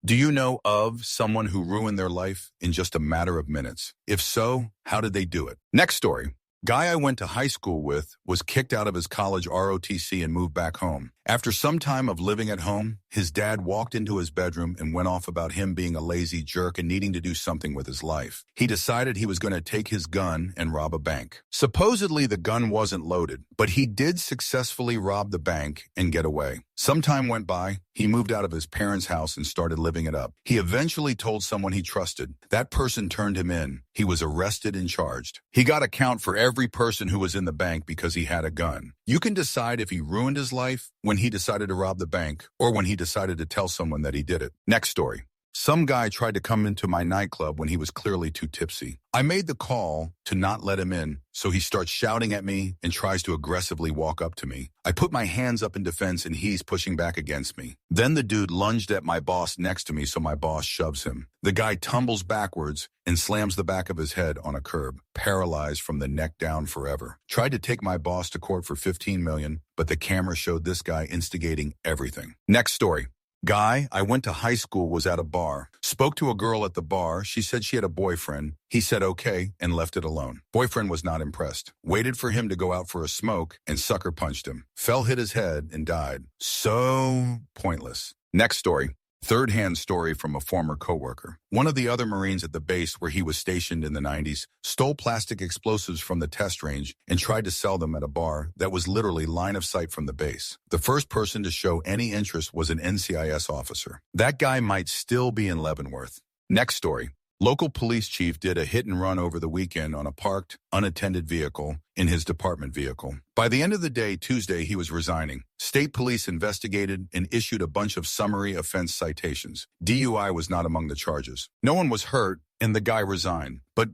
Do you know of someone who ruined their life in just a matter of minutes? If so, how did they do it? Next story. Guy I went to high school with was kicked out of his college ROTC and moved back home. After some time of living at home, his dad walked into his bedroom and went off about him being a lazy jerk and needing to do something with his life. He decided he was going to take his gun and rob a bank. Supposedly the gun wasn't loaded, but he did successfully rob the bank and get away. Some time went by. He moved out of his parents' house and started living it up. He eventually told someone he trusted. That person turned him in. He was arrested and charged. He got a count for every person who was in the bank because he had a gun. You can decide if he ruined his life when he decided to rob the bank or when he decided to tell someone that he did it. Next story. Some guy tried to come into my nightclub when he was clearly too tipsy. I made the call to not let him in, so he starts shouting at me and tries to aggressively walk up to me. I put my hands up in defense and he's pushing back against me. Then the dude lunged at my boss next to me, so my boss shoves him. The guy tumbles backwards and slams the back of his head on a curb, paralyzed from the neck down forever. Tried to take my boss to court for $15 million, but the camera showed this guy instigating everything. Next story. Guy I went to high school was at a bar. Spoke to a girl at the bar. She said she had a boyfriend. He said okay and left it alone. Boyfriend was not impressed. Waited for him to go out for a smoke and sucker punched him. Fell, hit his head, and died. So pointless. Next story. Third-hand story from a former coworker. One of the other Marines at the base where he was stationed in the 90s stole plastic explosives from the test range and tried to sell them at a bar that was literally line of sight from the base. The first person to show any interest was an NCIS officer. That guy might still be in Leavenworth. Next story. Local police chief did a hit and run over the weekend on a parked, unattended vehicle in his department vehicle. By the end of the day, Tuesday, he was resigning. State police investigated and issued a bunch of summary offense citations. DUI was not among the charges. No one was hurt, and the guy resigned. But,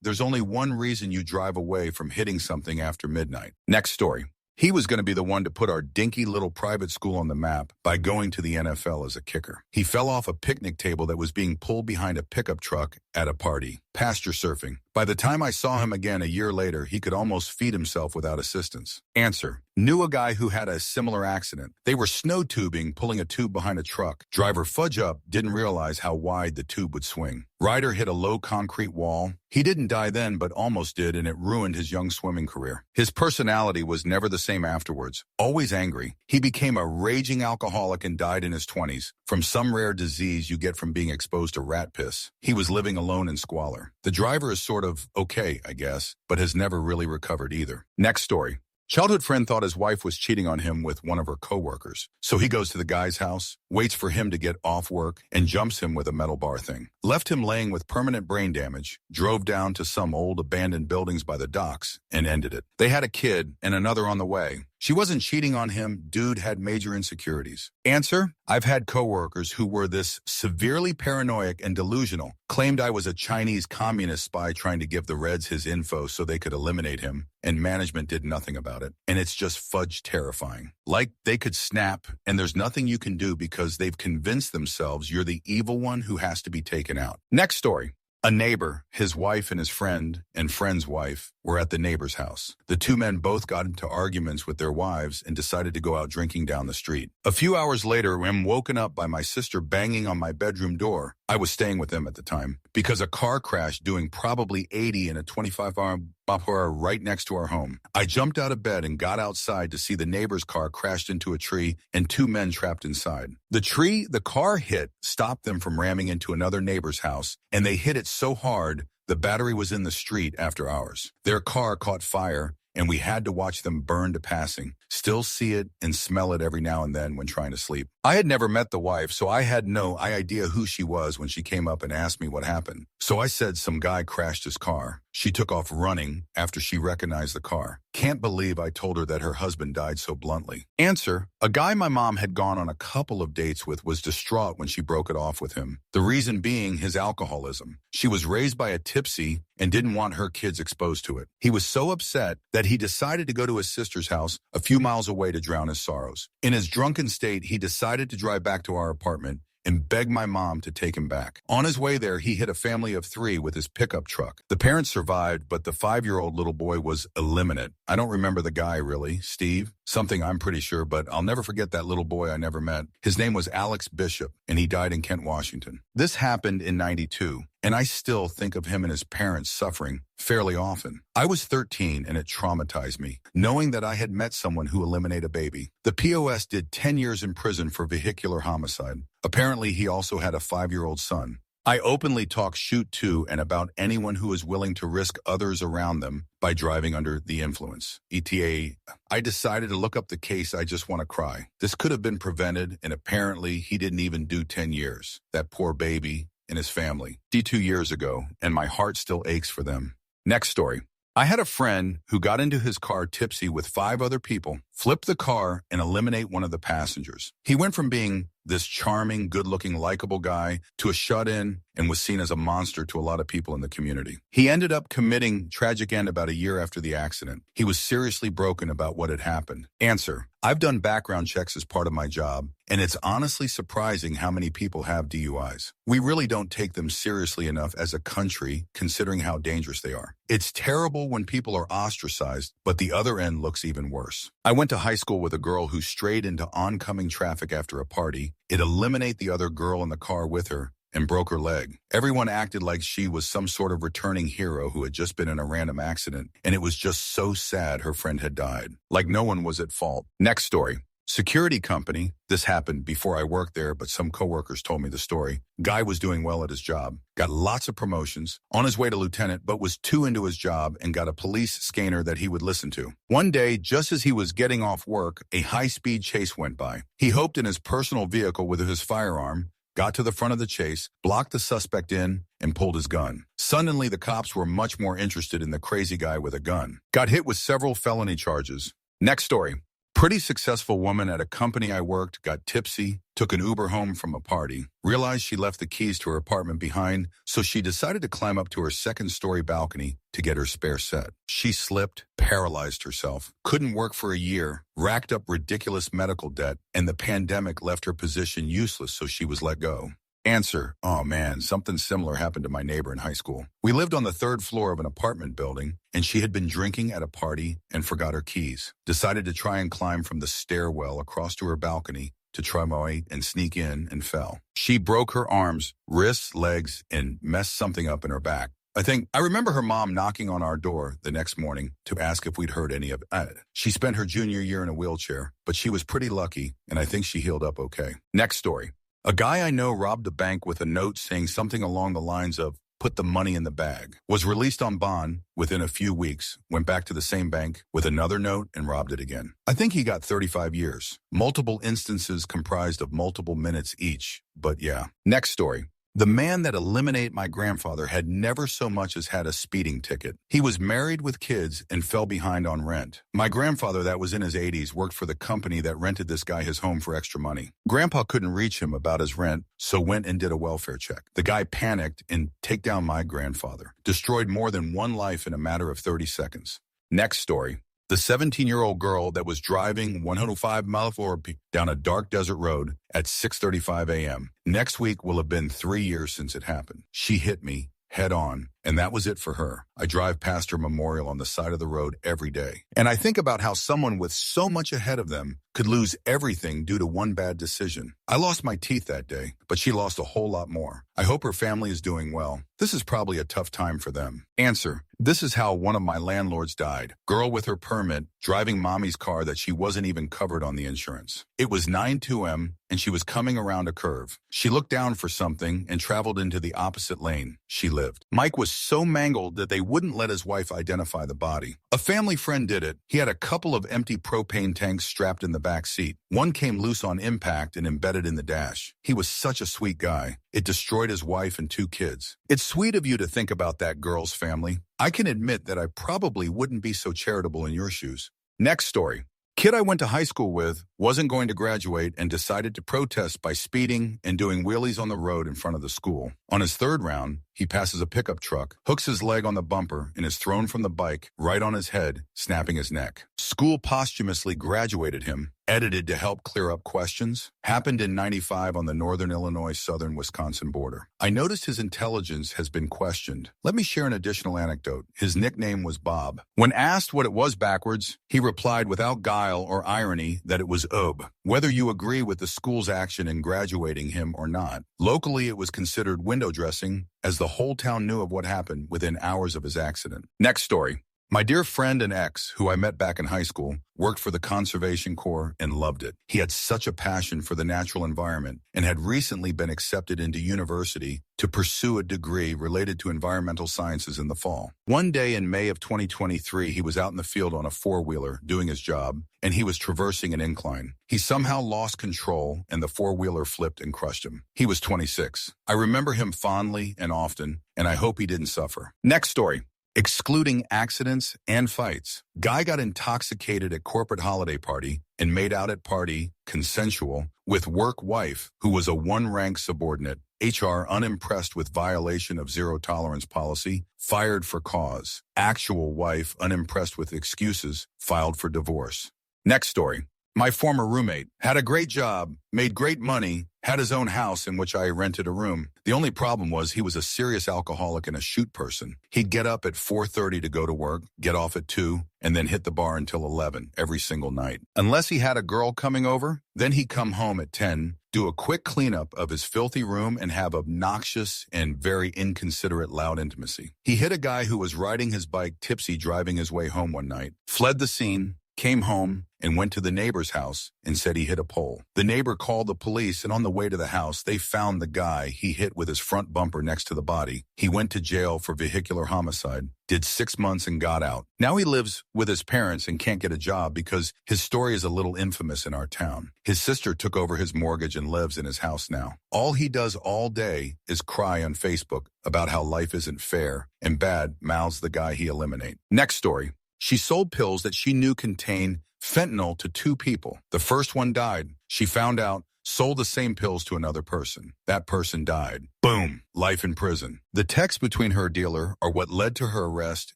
there's only one reason you drive away from hitting something after midnight. Next story. He was going to be the one to put our dinky little private school on the map by going to the NFL as a kicker. He fell off a picnic table that was being pulled behind a pickup truck at a party. Pasture surfing. By the time I saw him again a year later, he could almost feed himself without assistance. Answer. Knew a guy who had a similar accident. They were snow tubing, pulling a tube behind a truck. Driver fudge up, didn't realize how wide the tube would swing. Rider hit a low concrete wall. He didn't die then, but almost did, and it ruined his young swimming career. His personality was never the same afterwards. Always angry. He became a raging alcoholic and died in his 20s from some rare disease you get from being exposed to rat piss. He was living alone in squalor. The driver is sort of okay, I guess, but has never really recovered either. Next story. Childhood friend thought his wife was cheating on him with one of her coworkers. So he goes to the guy's house, waits for him to get off work, and jumps him with a metal bar thing. Left him laying with permanent brain damage, drove down to some old abandoned buildings by the docks, and ended it. They had a kid and another on the way. She wasn't cheating on him. Dude had major insecurities. Answer. I've had coworkers who were this severely paranoid and delusional, claimed I was a Chinese communist spy trying to give the Reds his info so they could eliminate him, and management did nothing about it. And it's just fudge terrifying. Like they could snap, and there's nothing you can do because they've convinced themselves you're the evil one who has to be taken out. Next story. A neighbor, his wife and his friend and friend's wife were at the neighbor's house. The two men both got into arguments with their wives and decided to go out drinking down the street. A few hours later, I'm woken up by my sister banging on my bedroom door. I was staying with them at the time because a car crashed doing probably 80 in a 25-hour right next to our home. I jumped out of bed and got outside to see the neighbor's car crashed into a tree and two men trapped inside. The tree the car hit stopped them from ramming into another neighbor's house, and they hit it so hard the battery was in the street after hours. Their car caught fire, and we had to watch them burn to passing. Still see it and smell it every now and then when trying to sleep. I had never met the wife, so I had no idea who she was when she came up and asked me what happened. So I said some guy crashed his car. She took off running after she recognized the car. Can't believe I told her that her husband died so bluntly. Answer. A guy my mom had gone on a couple of dates with was distraught when she broke it off with him. The reason being his alcoholism. She was raised by a tipsy and didn't want her kids exposed to it. He was so upset that he decided to go to his sister's house a few miles away to drown his sorrows. In his drunken state, he decided to drive back to our apartment and begged my mom to take him back. On his way there, he hit a family of 3 with his pickup truck. The parents survived, but the 5-year-old little boy was eliminate. I don't remember the guy, really. Steve? something I'm pretty sure, but I'll never forget that little boy I never met. His name was Alex Bishop, and he died in Kent, Washington. This happened in '92, and I still think of him and his parents suffering fairly often. I was 13, and it traumatized me, knowing that I had met someone who eliminated a baby. The POS did 10 years in prison for vehicular homicide. Apparently, he also had a 5-year-old son. I openly talk shoot to and about anyone who is willing to risk others around them by driving under the influence. ETA, I decided to look up the case. I just want to cry. This could have been prevented, and apparently he didn't even do 10 years. That poor baby and his family. 2 years ago, and my heart still aches for them. Next story. I had a friend who got into his car tipsy with 5 other people, flipped the car, and eliminate one of the passengers. He went from being this charming, good-looking, likable guy to a shut-in and was seen as a monster to a lot of people in the community. He ended up committing tragic end about a year after the accident. He was seriously broken about what had happened. Answer. I've done background checks as part of my job, and it's honestly surprising how many people have DUIs. We really don't take them seriously enough as a country, considering how dangerous they are. It's terrible when people are ostracized, but the other end looks even worse. I went to high school with a girl who strayed into oncoming traffic after a party. It eliminated the other girl in the car with her and broke her leg. Everyone acted like she was some sort of returning hero who had just been in a random accident, and it was just so sad her friend had died. Like no one was at fault. Next story. Security company. This happened before I worked there, but some coworkers told me the story. Guy was doing well at his job, got lots of promotions, on his way to lieutenant, but was too into his job and got a police scanner that he would listen to. One day, just as he was getting off work, a high-speed chase went by. He hoped in his personal vehicle with his firearm, got to the front of the chase, blocked the suspect in, and pulled his gun. Suddenly, the cops were much more interested in the crazy guy with a gun. Got hit with several felony charges. Next story. Pretty successful woman at a company I worked got tipsy, took an Uber home from a party, realized she left the keys to her apartment behind, so she decided to climb up to her second-story balcony to get her spare set. She slipped, paralyzed herself, couldn't work for a year, racked up ridiculous medical debt, and the pandemic left her position useless, so she was let go. Answer. Oh man, something similar happened to my neighbor in high school. We lived on the 3rd floor of an apartment building, and she had been drinking at a party and forgot her keys. Decided to try and climb from the stairwell across to her balcony to try and sneak in, and fell. She broke her arms, wrists, legs, and messed something up in her back. I remember her mom knocking on our door the next morning to ask if we'd heard any of it. She spent her junior year in a wheelchair, but she was pretty lucky, and I think she healed up okay. Next story. A guy I know robbed a bank with a note saying something along the lines of, "Put the money in the bag." Was released on bond within a few weeks, went back to the same bank with another note and robbed it again. I think he got 35 years. Multiple instances comprised of multiple minutes each, but yeah. Next story. The man that eliminated my grandfather had never so much as had a speeding ticket. He was married with kids and fell behind on rent. My grandfather, that was in his 80s, worked for the company that rented this guy his home for extra money. Grandpa couldn't reach him about his rent, so went and did a welfare check. The guy panicked and take down my grandfather. Destroyed more than one life in a matter of 30 seconds. Next story. The 17-year-old girl that was driving 105 miles per hour down a dark desert road at 6:35 a.m. Next week will have been 3 years since it happened. She hit me head on, and that was it for her. I drive past her memorial on the side of the road every day. And I think about how someone with so much ahead of them could lose everything due to one bad decision. I lost my teeth that day, but she lost a whole lot more. I hope her family is doing well. This is probably a tough time for them. Answer. This is how one of my landlords died. Girl with her permit, driving mommy's car that she wasn't even covered on the insurance. It was 9:02 a.m., and she was coming around a curve. She looked down for something and traveled into the opposite lane. She lived. Mike was so mangled that they wouldn't let his wife identify the body. A family friend did it. He had a couple of empty propane tanks strapped in the back seat. One came loose on impact and embedded in the dash. He was such a sweet guy. It destroyed his wife and 2 kids. It's sweet of you to think about that girl's family. I can admit that I probably wouldn't be so charitable in your shoes. Next story. Kid I went to high school with wasn't going to graduate and decided to protest by speeding and doing wheelies on the road in front of the school. On his 3rd round, he passes a pickup truck, hooks his leg on the bumper, and is thrown from the bike right on his head, snapping his neck. School posthumously graduated him, edited to help clear up questions. Happened in 95 on the northern Illinois-southern Wisconsin border. I noticed his intelligence has been questioned. Let me share an additional anecdote. His nickname was Bob. When asked what it was backwards, he replied without guile or irony that it was OB. Whether you agree with the school's action in graduating him or not, locally it was considered window dressing, as the whole town knew of what happened within hours of his accident. Next story. My dear friend and ex, who I met back in high school, worked for the Conservation Corps and loved it. He had such a passion for the natural environment and had recently been accepted into university to pursue a degree related to environmental sciences in the fall. One day in May of 2023, he was out in the field on a four-wheeler doing his job, and he was traversing an incline. He somehow lost control, and the four-wheeler flipped and crushed him. He was 26. I remember him fondly and often, and I hope he didn't suffer. Next story. Excluding accidents and fights. Guy got intoxicated at corporate holiday party and made out at party, consensual, with work wife, who was a one-rank subordinate. HR unimpressed with violation of zero tolerance policy, fired for cause. Actual wife unimpressed with excuses, filed for divorce. Next story. My former roommate had a great job, made great money, had his own house in which I rented a room. The only problem was he was a serious alcoholic and a shoot person. He'd get up at 4:30 to go to work, get off at 2, and then hit the bar until 11 every single night. Unless he had a girl coming over, then he'd come home at 10, do a quick cleanup of his filthy room, and have obnoxious and very inconsiderate loud intimacy. He hit a guy who was riding his bike tipsy driving his way home one night, fled the scene, came home, and went to the neighbor's house and said he hit a pole. The neighbor called the police, and on the way to the house, they found the guy he hit with his front bumper next to the body. He went to jail for vehicular homicide, did 6 months and got out. Now he lives with his parents and can't get a job because his story is a little infamous in our town. His sister took over his mortgage and lives in his house now. All he does all day is cry on Facebook about how life isn't fair and bad mouths the guy he eliminate. Next story. She sold pills that she knew contained fentanyl to 2 people. The first one died. She found out, sold the same pills to another person. That person died. Boom, life in prison. The texts between her dealer are what led to her arrest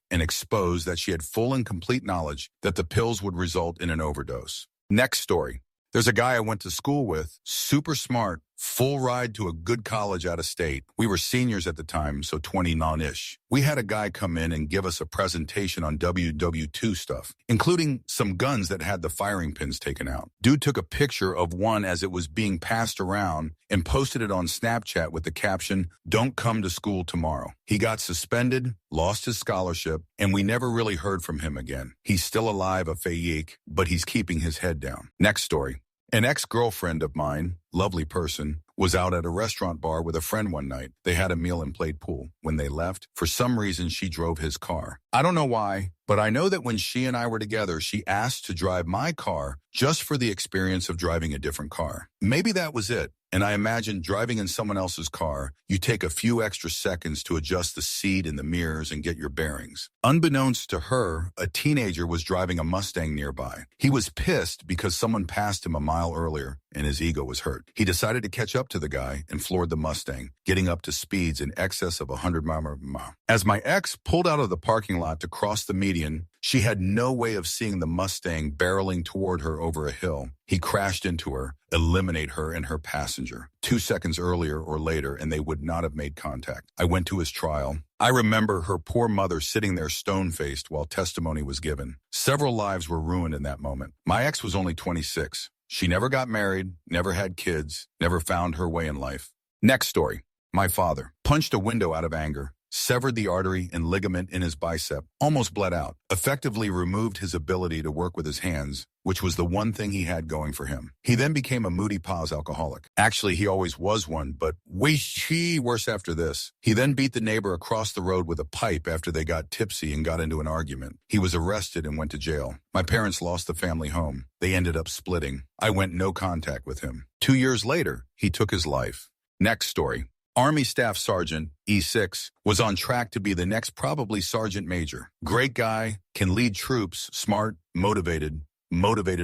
and exposed that she had full and complete knowledge that the pills would result in an overdose. Next story. There's a guy I went to school with, super smart, full ride to a good college out of state. We were seniors at the time, so 29-ish. We had a guy come in and give us a presentation on WW2 stuff, including some guns that had the firing pins taken out. Dude took a picture of one as it was being passed around and posted it on Snapchat with the caption, "Don't come to school tomorrow." He got suspended, lost his scholarship, and we never really heard from him again. He's still alive, a fayik, but he's keeping his head down. Next story. An ex-girlfriend of mine, lovely person, was out at a restaurant bar with a friend one night. They had a meal and played pool. When they left, for some reason, she drove his car. I don't know why, but I know that when she and I were together, she asked to drive my car just for the experience of driving a different car. Maybe that was it. And I imagine driving in someone else's car, you take a few extra seconds to adjust the seat and the mirrors and get your bearings. Unbeknownst to her, a teenager was driving a Mustang nearby. He was pissed because someone passed him a mile earlier and his ego was hurt. He decided to catch up to the guy and floored the Mustang, getting up to speeds in excess of 100 miles per hour. As my ex pulled out of the parking lot to cross the median, she had no way of seeing the Mustang barreling toward her over a hill. He crashed into her, eliminate her and her passenger. 2 seconds earlier or later, and they would not have made contact. I went to his trial. I remember her poor mother sitting there stone-faced while testimony was given. Several lives were ruined in that moment. My ex was only 26. She never got married, never had kids, never found her way in life. Next story. My father punched a window out of anger, severed the artery and ligament in his bicep, almost bled out, effectively removed his ability to work with his hands, which was the one thing he had going for him. He then became a moody pause alcoholic. Actually, he always was one, but way worse after this. He then beat the neighbor across the road with a pipe after they got tipsy and got into an argument. He was arrested and went to jail. My parents lost the family home. They ended up splitting. I went no contact with him. 2 years later, he took his life. Next story. Army Staff Sergeant, E6, was on track to be the next probably Sergeant Major. Great guy, can lead troops, smart, motivated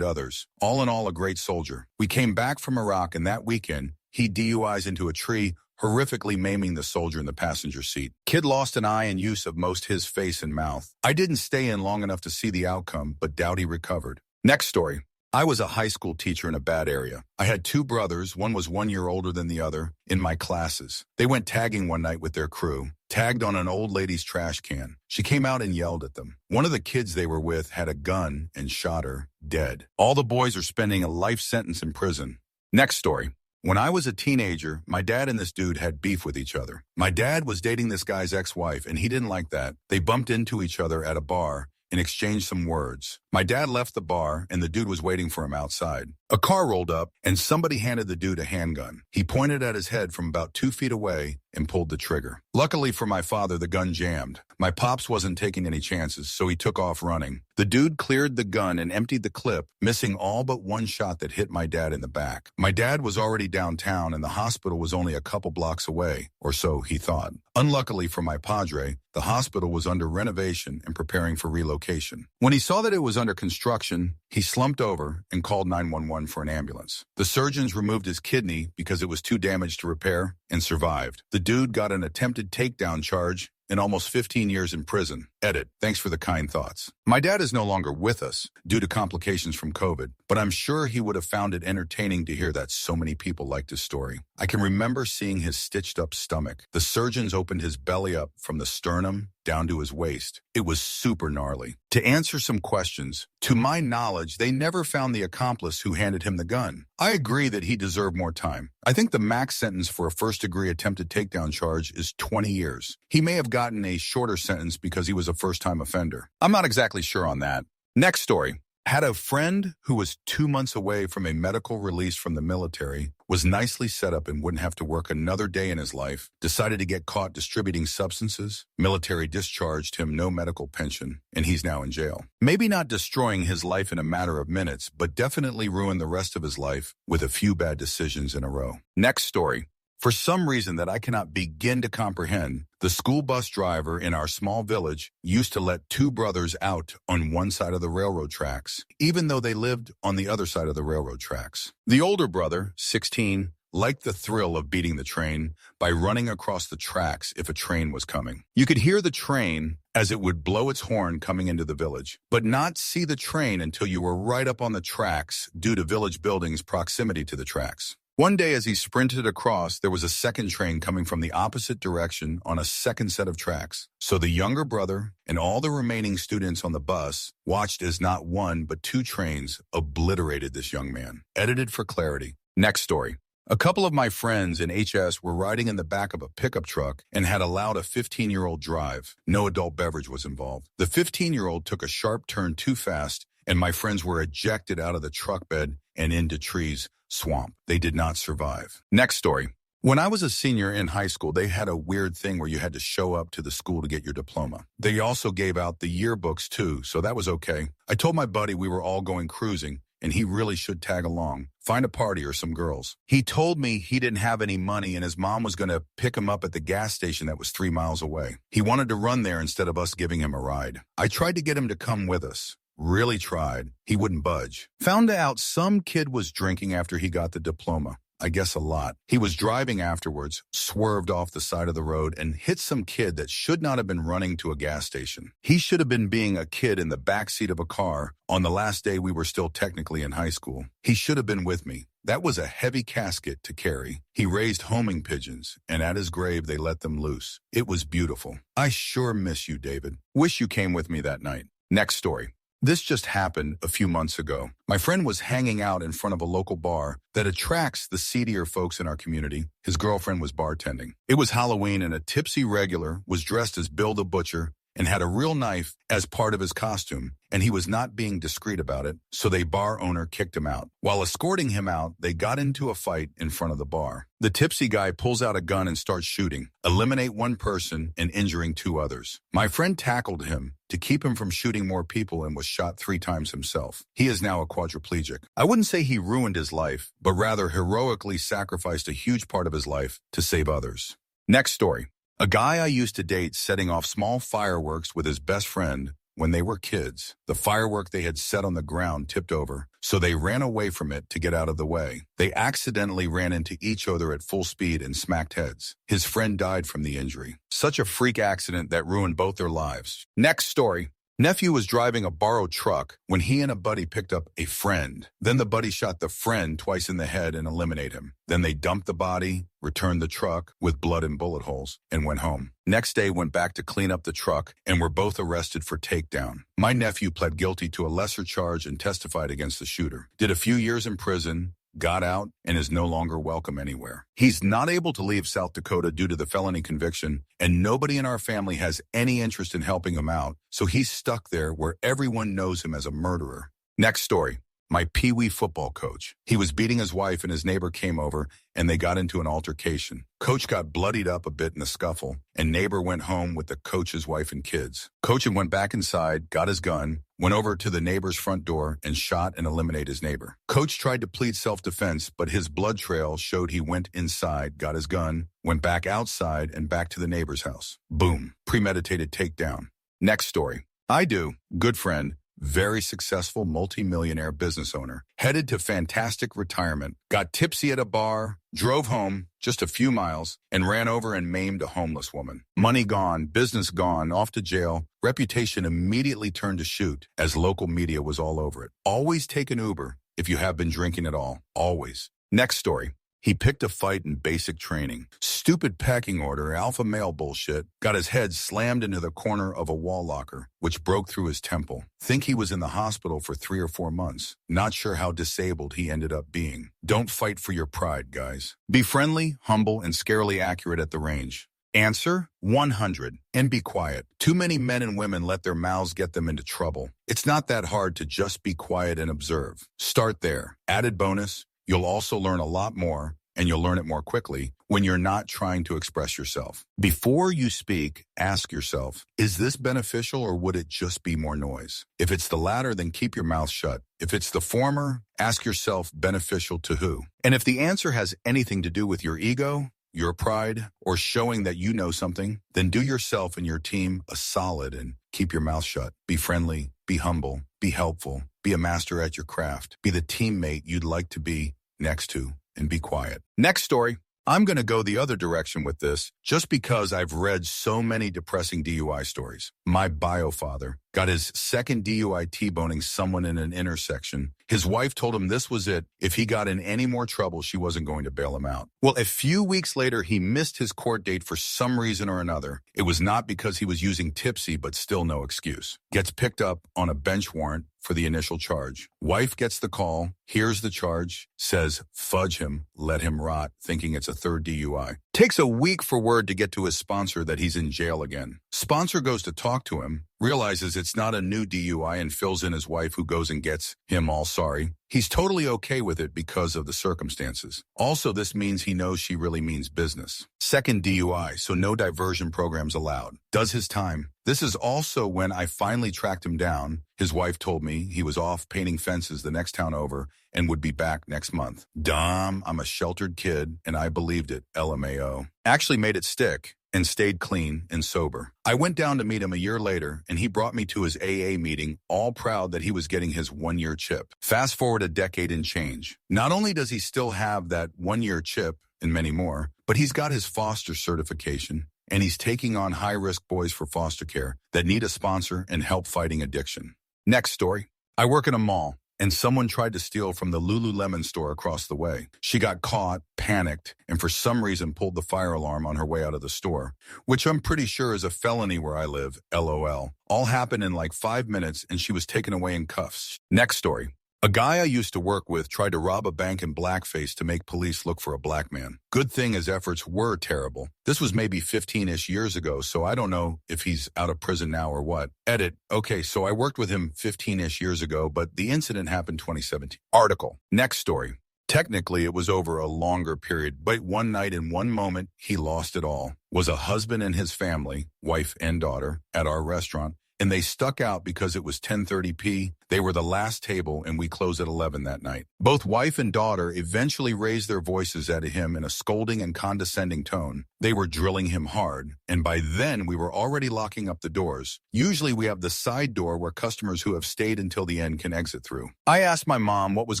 others. All in all, a great soldier. We came back from Iraq, and that weekend, he DUIs into a tree, horrifically maiming the soldier in the passenger seat. Kid lost an eye and use of most his face and mouth. I didn't stay in long enough to see the outcome, but doubt he recovered. Next story. I was a high school teacher in a bad area. I had two brothers, one was 1 year older than the other, in my classes. They went tagging one night with their crew, tagged on an old lady's trash can. She came out and yelled at them. One of the kids they were with had a gun and shot her, dead. All the boys are spending a life sentence in prison. Next story. When I was a teenager, my dad and this dude had beef with each other. My dad was dating this guy's ex-wife, and he didn't like that. They bumped into each other at a bar and exchanged some words. My dad left the bar, and the dude was waiting for him outside. A car rolled up, and somebody handed the dude a handgun. He pointed at his head from about 2 feet away and pulled the trigger. Luckily for my father, the gun jammed. My pops wasn't taking any chances, so he took off running. The dude cleared the gun and emptied the clip, missing all but one shot that hit my dad in the back. My dad was already downtown, and the hospital was only a couple blocks away, or so he thought. Unluckily for my padre, the hospital was under renovation and preparing for relocation. When he saw that it was under construction, he slumped over and called 911 for an ambulance. The surgeons removed his kidney because it was too damaged to repair and survived. The dude got an attempted takedown charge and almost 15 years in prison. Edit. Thanks for the kind thoughts. My dad is no longer with us due to complications from COVID, but I'm sure he would have found it entertaining to hear that so many people liked his story. I can remember seeing his stitched up stomach. The surgeons opened his belly up from the sternum down to his waist. It was super gnarly. To answer some questions, to my knowledge, they never found the accomplice who handed him the gun. I agree that he deserved more time. I think the max sentence for a first-degree attempted takedown charge is 20 years. He may have gotten a shorter sentence because he was a first-time offender. I'm not exactly sure on that. Next story. Had a friend who was 2 months away from a medical release from the military, was nicely set up and wouldn't have to work another day in his life, decided to get caught distributing substances. Military discharged him, no medical pension, and he's now in jail. Maybe not destroying his life in a matter of minutes, but definitely ruined the rest of his life with a few bad decisions in a row. Next story. For some reason that I cannot begin to comprehend, the school bus driver in our small village used to let two brothers out on one side of the railroad tracks, even though they lived on the other side of the railroad tracks. The older brother, 16, liked the thrill of beating the train by running across the tracks if a train was coming. You could hear the train as it would blow its horn coming into the village, but not see the train until you were right up on the tracks due to village buildings' proximity to the tracks. One day as he sprinted across, there was a second train coming from the opposite direction on a second set of tracks. So the younger brother and all the remaining students on the bus watched as not one but two trains obliterated this young man. Edited for clarity. Next story. A couple of my friends in HS were riding in the back of a pickup truck and had allowed a 15-year-old drive. No adult beverage was involved. The 15-year-old took a sharp turn too fast, and my friends were ejected out of the truck bed and into trees. Swamp. They did not survive. Next story. When I was a senior in high school, they had a weird thing where you had to show up to the school to get your diploma. They also gave out the yearbooks too, so that was okay. I told my buddy we were all going cruising, and he really should tag along, find a party or some girls. He told me he didn't have any money and his mom was going to pick him up at the gas station that was 3 miles away. He wanted to run there instead of us giving him a ride. I tried to get him to come with us. Really tried. He wouldn't budge. Found out some kid was drinking after he got the diploma. I guess a lot. He was driving afterwards, swerved off the side of the road, and hit some kid that should not have been running to a gas station. He should have been being a kid in the backseat of a car on the last day we were still technically in high school. He should have been with me. That was a heavy casket to carry. He raised homing pigeons, and at his grave they let them loose. It was beautiful. I sure miss you, David. Wish you came with me that night. Next story. This just happened a few months ago. My friend was hanging out in front of a local bar that attracts the seedier folks in our community. His girlfriend was bartending. It was Halloween and a tipsy regular was dressed as Bill the Butcher and had a real knife as part of his costume, and he was not being discreet about it, so the bar owner kicked him out. While escorting him out, they got into a fight in front of the bar. The tipsy guy pulls out a gun and starts shooting, eliminate one person and injuring 2 others. My friend tackled him to keep him from shooting more people and was shot 3 times himself. He is now a quadriplegic. I wouldn't say he ruined his life, but rather heroically sacrificed a huge part of his life to save others. Next story. A guy I used to date setting off small fireworks with his best friend when they were kids. The firework they had set on the ground tipped over, so they ran away from it to get out of the way. They accidentally ran into each other at full speed and smacked heads. His friend died from the injury. Such a freak accident that ruined both their lives. Next story. Nephew was driving a borrowed truck when he and a buddy picked up a friend. Then the buddy shot the friend twice in the head and eliminated him. Then they dumped the body, returned the truck with blood and bullet holes, and went home. Next day went back to clean up the truck and were both arrested for takedown. My nephew pled guilty to a lesser charge and testified against the shooter. Did a few years in prison, got out, and is no longer welcome anywhere. He's not able to leave South Dakota due to the felony conviction, and nobody in our family has any interest in helping him out, so he's stuck there where everyone knows him as a murderer. Next story. My Pee-wee football coach. He was beating his wife and his neighbor came over and they got into an altercation. Coach got bloodied up a bit in the scuffle and neighbor went home with the coach's wife and kids. Coach went back inside, got his gun, went over to the neighbor's front door and shot and eliminated his neighbor. Coach tried to plead self-defense, but his blood trail showed he went inside, got his gun, went back outside and back to the neighbor's house. Boom. Premeditated takedown. Next story. I do. Good friend. Very successful multi-millionaire business owner, headed to fantastic retirement, got tipsy at a bar, drove home just a few miles, and ran over and maimed a homeless woman. Money gone, business gone, off to jail, reputation immediately turned to shoot as local media was all over it. Always take an Uber if you have been drinking at all. Always. Next story. He picked a fight in basic training. Stupid packing order, alpha male bullshit. Got his head slammed into the corner of a wall locker, which broke through his temple. Think he was in the hospital for 3 or 4 months. Not sure how disabled he ended up being. Don't fight for your pride, guys. Be friendly, humble, and scarily accurate at the range. Answer, 100. And be quiet. Too many men and women let their mouths get them into trouble. It's not that hard to just be quiet and observe. Start there. Added bonus, you'll also learn a lot more, and you'll learn it more quickly when you're not trying to express yourself. Before you speak, ask yourself, is this beneficial or would it just be more noise? If it's the latter, then keep your mouth shut. If it's the former, ask yourself, beneficial to who? And if the answer has anything to do with your ego, your pride, or showing that you know something, then do yourself and your team a solid and keep your mouth shut. Be friendly, be humble, be helpful, be a master at your craft, be the teammate you'd like to be next to, and be quiet. Next story. I'm going to go the other direction with this just because I've read so many depressing DUI stories. My bio father got his second DUI T-boning someone in an intersection. His wife told him this was it. If he got in any more trouble, she wasn't going to bail him out. Well, a few weeks later, he missed his court date for some reason or another. It was not because he was using tipsy, but still no excuse. Gets picked up on a bench warrant for the initial charge. Wife gets the call, hears the charge, says, fudge him, let him rot, thinking it's a third DUI. Takes a week for word to get to his sponsor that he's in jail again. Sponsor goes to talk to him, realizes it's not a new DUI and fills in his wife who goes and gets him all sorry. He's totally okay with it because of the circumstances. Also, this means he knows she really means business. Second DUI, so no diversion programs allowed. Does his time. This is also when I finally tracked him down. His wife told me he was off painting fences the next town over and would be back next month. Dumb, I'm a sheltered kid, and I believed it, LMAO. Actually made it stick and stayed clean and sober. I went down to meet him a year later, and he brought me to his AA meeting, all proud that he was getting his 1-year chip. Fast forward a decade and change. Not only does he still have that 1-year chip and many more, but he's got his foster certification, and he's taking on high-risk boys for foster care that need a sponsor and help fighting addiction. Next story. I work in a mall, and someone tried to steal from the Lululemon store across the way. She got caught, panicked, and for some reason pulled the fire alarm on her way out of the store, which I'm pretty sure is a felony where I live, LOL. All happened in like 5 minutes, and she was taken away in cuffs. Next story. A guy I used to work with tried to rob a bank in blackface to make police look for a black man. Good thing his efforts were terrible. This was maybe 15-ish years ago, so I don't know if he's out of prison now or what. Edit. Okay, so I worked with him 15-ish years ago, but the incident happened 2017. Article. Next story. Technically, it was over a longer period, but one night in one moment, he lost it all. Was a husband and his family, wife and daughter, at our restaurant, and they stuck out because it was 10:30 p. They were the last table and we closed at 11 that night. Both wife and daughter eventually raised their voices at him in a scolding and condescending tone. They were drilling him hard, and by then we were already locking up the doors. Usually we have the side door where customers who have stayed until the end can exit through. I asked my mom what was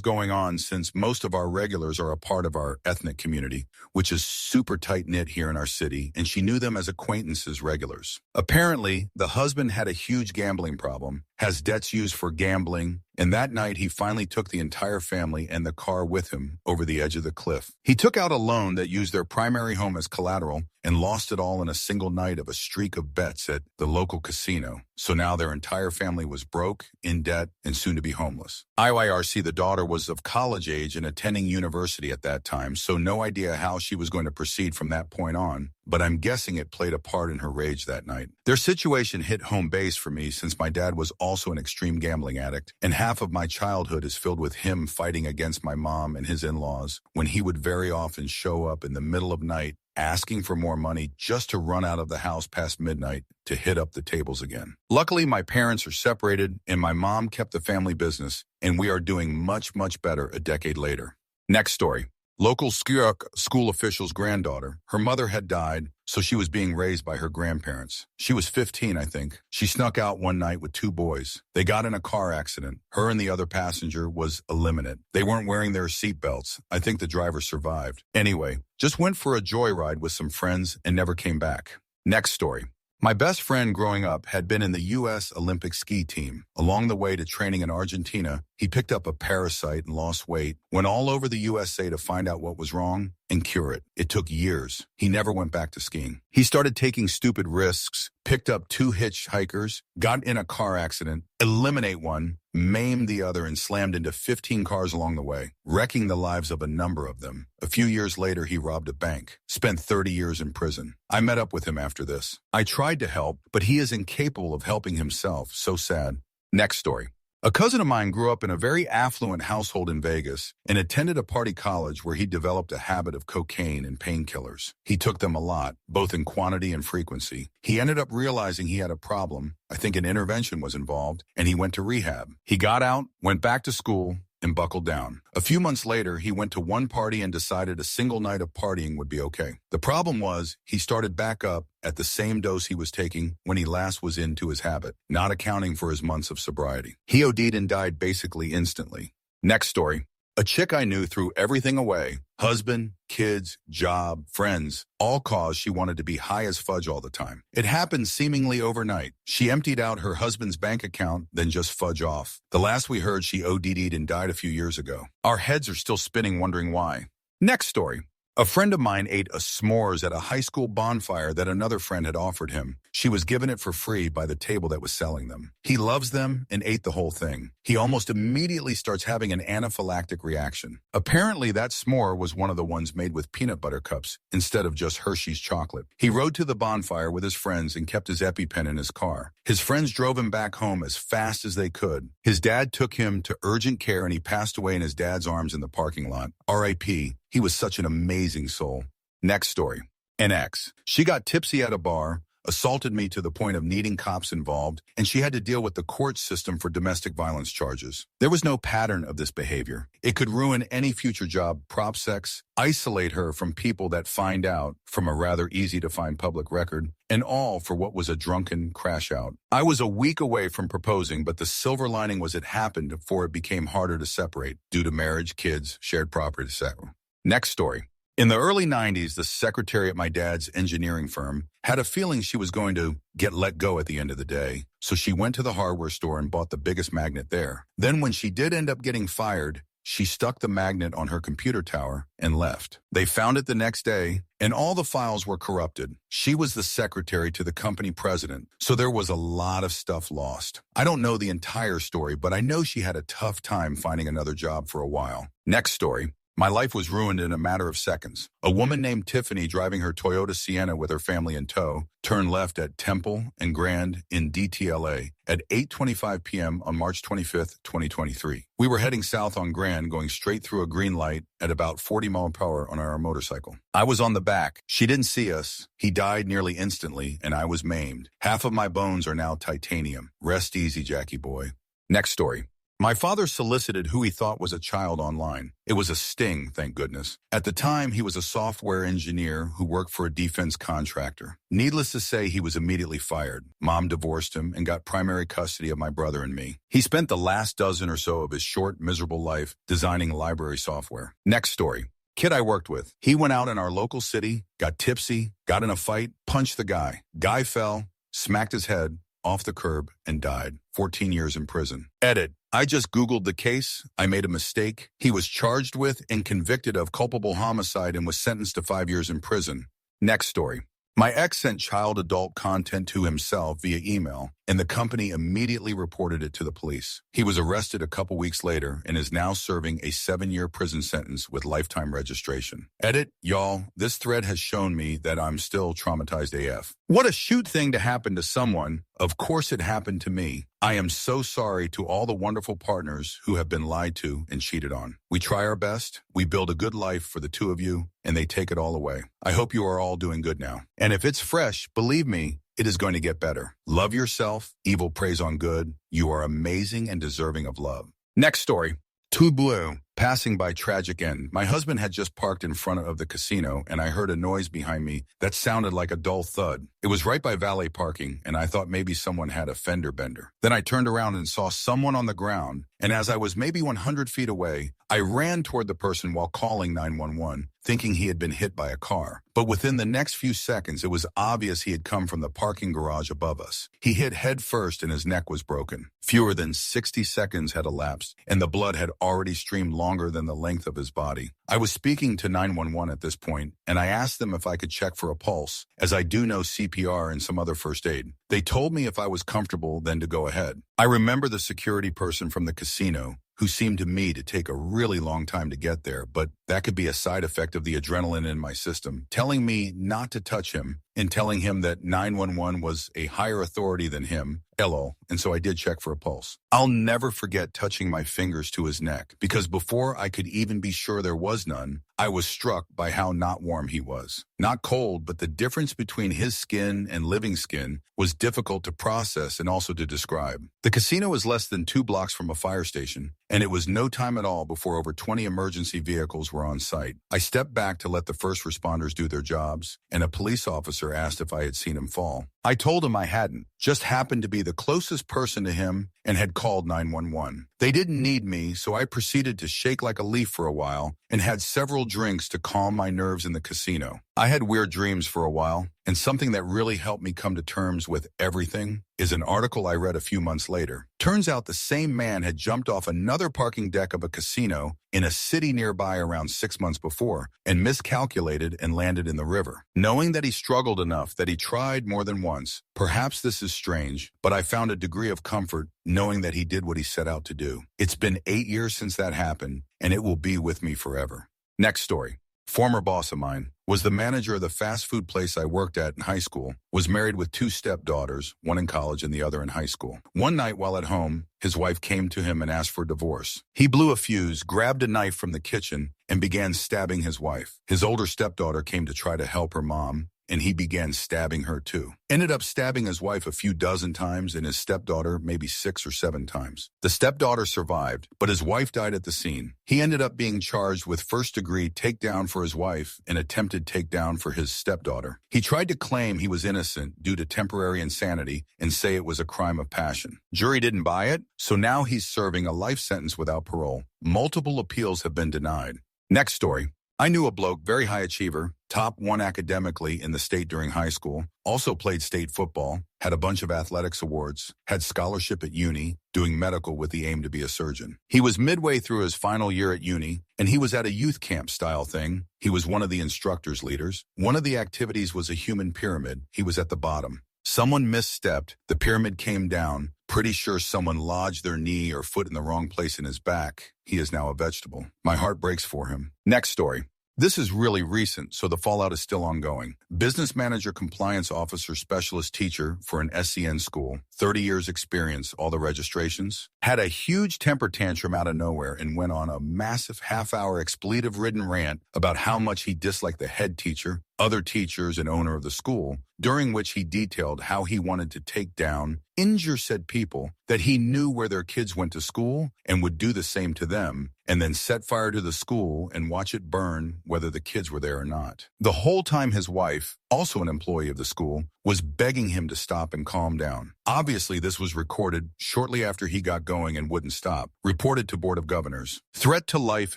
going on since most of our regulars are a part of our ethnic community, which is super tight-knit here in our city, and she knew them as acquaintances regulars. Apparently, the husband had a huge gambling problem, has debts used for gambling, and that night he finally took the entire family and the car with him over the edge of the cliff. He took out a loan that used their primary home as collateral and lost it all in a single night of a streak of bets at the local casino. So now their entire family was broke, in debt, and soon to be homeless. IYRC, the daughter, was of college age and attending university at that time, so no idea how she was going to proceed from that point on, but I'm guessing it played a part in her rage that night. Their situation hit home base for me since my dad was also an extreme gambling addict, and half of my childhood is filled with him fighting against my mom and his in-laws when he would very often show up in the middle of night asking for more money just to run out of the house past midnight to hit up the tables again. Luckily, my parents are separated and my mom kept the family business, and we are doing much, much better a decade later. Next story. Local school official's granddaughter. Her mother had died, so she was being raised by her grandparents. She was 15, I think. She snuck out one night with 2 boys. They got in a car accident. Her and the other passenger was eliminated. They weren't wearing their seatbelts. I think the driver survived. Anyway, just went for a joyride with some friends and never came back. Next story. My best friend growing up had been in the U.S. Olympic ski team. Along the way to training in Argentina, he picked up a parasite and lost weight, went all over the USA to find out what was wrong and cure it. It took years. He never went back to skiing. He started taking stupid risks, picked up 2 hitchhikers, got in a car accident, eliminate one, maimed the other, and slammed into 15 cars along the way, wrecking the lives of a number of them. A few years later, he robbed a bank, spent 30 years in prison. I met up with him after this. I tried to help, but he is incapable of helping himself. So sad. Next story. A cousin of mine grew up in a very affluent household in Vegas and attended a party college where he developed a habit of cocaine and painkillers. He took them a lot, both in quantity and frequency. He ended up realizing he had a problem. I think an intervention was involved, and he went to rehab. He got out, went back to school, and buckled down. A few months later, he went to one party and decided a single night of partying would be okay. The problem was he started back up at the same dose he was taking when he last was into his habit, not accounting for his months of sobriety. He OD'd and died basically instantly. Next story. A chick I knew threw everything away, husband, kids, job, friends, all cause she wanted to be high as fudge all the time. It happened seemingly overnight. She emptied out her husband's bank account, then just fudge off. The last we heard, she OD'd and died a few years ago. Our heads are still spinning wondering why. Next story. A friend of mine ate a s'mores at a high school bonfire that another friend had offered him. She was given it for free by the table that was selling them. He loves them and ate the whole thing. He almost immediately starts having an anaphylactic reaction. Apparently, that s'more was one of the ones made with peanut butter cups instead of just Hershey's chocolate. He rode to the bonfire with his friends and kept his EpiPen in his car. His friends drove him back home as fast as they could. His dad took him to urgent care and he passed away in his dad's arms in the parking lot. R.I.P. He was such an amazing soul. Next story. An ex. She got tipsy at a bar, assaulted me to the point of needing cops involved, and she had to deal with the court system for domestic violence charges. There was no pattern of this behavior. It could ruin any future job, prop sex, isolate her from people that find out from a rather easy-to-find public record, and all for what was a drunken crash out. I was a week away from proposing, but the silver lining was it happened before it became harder to separate due to marriage, kids, shared property, etc. Next story. In the early 90s, the secretary at my dad's engineering firm had a feeling she was going to get let go at the end of the day, so she went to the hardware store and bought the biggest magnet there. Then when she did end up getting fired, she stuck the magnet on her computer tower and left. They found it the next day, and all the files were corrupted. She was the secretary to the company president, so there was a lot of stuff lost. I don't know the entire story, but I know she had a tough time finding another job for a while. Next story. My life was ruined in a matter of seconds. A woman named Tiffany, driving her Toyota Sienna with her family in tow, turned left at Temple and Grand in DTLA at 8:25 p.m. on March 25th, 2023. We were heading south on Grand, going straight through a green light at about 40 miles per hour on our motorcycle. I was on the back. She didn't see us. He died nearly instantly, and I was maimed. Half of my bones are now titanium. Rest easy, Jackie boy. Next story. My father solicited who he thought was a child online. It was a sting, thank goodness. At the time, he was a software engineer who worked for a defense contractor. Needless to say, he was immediately fired. Mom divorced him and got primary custody of my brother and me. He spent the last dozen or so of his short, miserable life designing library software. Next story. Kid I worked with. He went out in our local city, got tipsy, got in a fight, punched the guy. Guy fell, smacked his head off the curb, and died. 14 years in prison. Edit. I just Googled the case. I made a mistake. He was charged with and convicted of culpable homicide and was sentenced to 5 years in prison. Next story. My ex sent child adult content to himself via email, and the company immediately reported it to the police. He was arrested a couple weeks later and is now serving a 7-year prison sentence with lifetime registration. Edit, y'all, this thread has shown me that I'm still traumatized AF. What a shoot thing to happen to someone. Of course it happened to me. I am so sorry to all the wonderful partners who have been lied to and cheated on. We try our best, we build a good life for the two of you, and they take it all away. I hope you are all doing good now. And if it's fresh, believe me, it is going to get better. Love yourself, evil preys on good. You are amazing and deserving of love. Next story. Tout bleu. Passing by tragic end. My husband had just parked in front of the casino, and I heard a noise behind me that sounded like a dull thud. It was right by valet parking, and I thought maybe someone had a fender bender. Then I turned around and saw someone on the ground, and as I was maybe 100 feet away, I ran toward the person while calling 911, thinking he had been hit by a car. But within the next few seconds, it was obvious he had come from the parking garage above us. He hit head first and his neck was broken. Fewer than 60 seconds had elapsed, and the blood had already streamed longer than the length of his body. I was speaking to 911 at this point, and I asked them if I could check for a pulse, as I do know CPR and some other first aid. They told me if I was comfortable, then to go ahead. I remember the security person from the casino, who seemed to me to take a really long time to get there, but that could be a side effect of the adrenaline in my system, telling me not to touch him and telling him that 911 was a higher authority than him, LOL, and so I did check for a pulse. I'll never forget touching my fingers to his neck, because before I could even be sure there was none, I was struck by how not warm he was. Not cold, but the difference between his skin and living skin was difficult to process and also to describe. The casino is less than 2 blocks from a fire station, and it was no time at all before over 20 emergency vehicles were on site. I stepped back to let the first responders do their jobs, and a police officer asked if I had seen him fall. I told him I hadn't, just happened to be the closest person to him and had called 911. They didn't need me, so I proceeded to shake like a leaf for a while and had several drinks to calm my nerves in the casino. I had weird dreams for a while, and something that really helped me come to terms with everything is an article I read a few months later. Turns out the same man had jumped off another parking deck of a casino in a city nearby around 6 months before and miscalculated and landed in the river. Knowing that he struggled enough that he tried more than once, perhaps this is strange, but I found a degree of comfort knowing that he did what he set out to do. It's been 8 years since that happened, and it will be with me forever. Next story. Former boss of mine was the manager of the fast food place I worked at in high school, was married with 2 stepdaughters, one in college and the other in high school. One night while at home, his wife came to him and asked for divorce. He blew a fuse, grabbed a knife from the kitchen, and began stabbing his wife. His older stepdaughter came to try to help her mom, and he began stabbing her too. Ended up stabbing his wife a few dozen times and his stepdaughter maybe 6 or 7 times. The stepdaughter survived, but his wife died at the scene. He ended up being charged with first-degree takedown for his wife and attempted takedown for his stepdaughter. He tried to claim he was innocent due to temporary insanity and say it was a crime of passion. Jury didn't buy it, so now he's serving a life sentence without parole. Multiple appeals have been denied. Next story. I knew a bloke, very high achiever, top 1 academically in the state during high school, also played state football, had a bunch of athletics awards, had scholarship at uni, doing medical with the aim to be a surgeon. He was midway through his final year at uni, and he was at a youth camp style thing. He was one of the instructor's leaders. One of the activities was a human pyramid. He was at the bottom. Someone misstepped, the pyramid came down. Pretty sure someone lodged their knee or foot in the wrong place in his back. He is now a vegetable. My heart breaks for him. Next story. This is really recent, so the fallout is still ongoing. Business manager, compliance officer, specialist teacher for an SEN school, 30 years experience, all the registrations, had a huge temper tantrum out of nowhere and went on a massive half-hour expletive-ridden rant about how much he disliked the head teacher, other teachers, and owner of the school, during which he detailed how he wanted to take down injure said people, that he knew where their kids went to school and would do the same to them, and then set fire to the school and watch it burn whether the kids were there or not. The whole time his wife, also an employee of the school, was begging him to stop and calm down. Obviously, this was recorded shortly after he got going and wouldn't stop. Reported to Board of Governors. Threat to life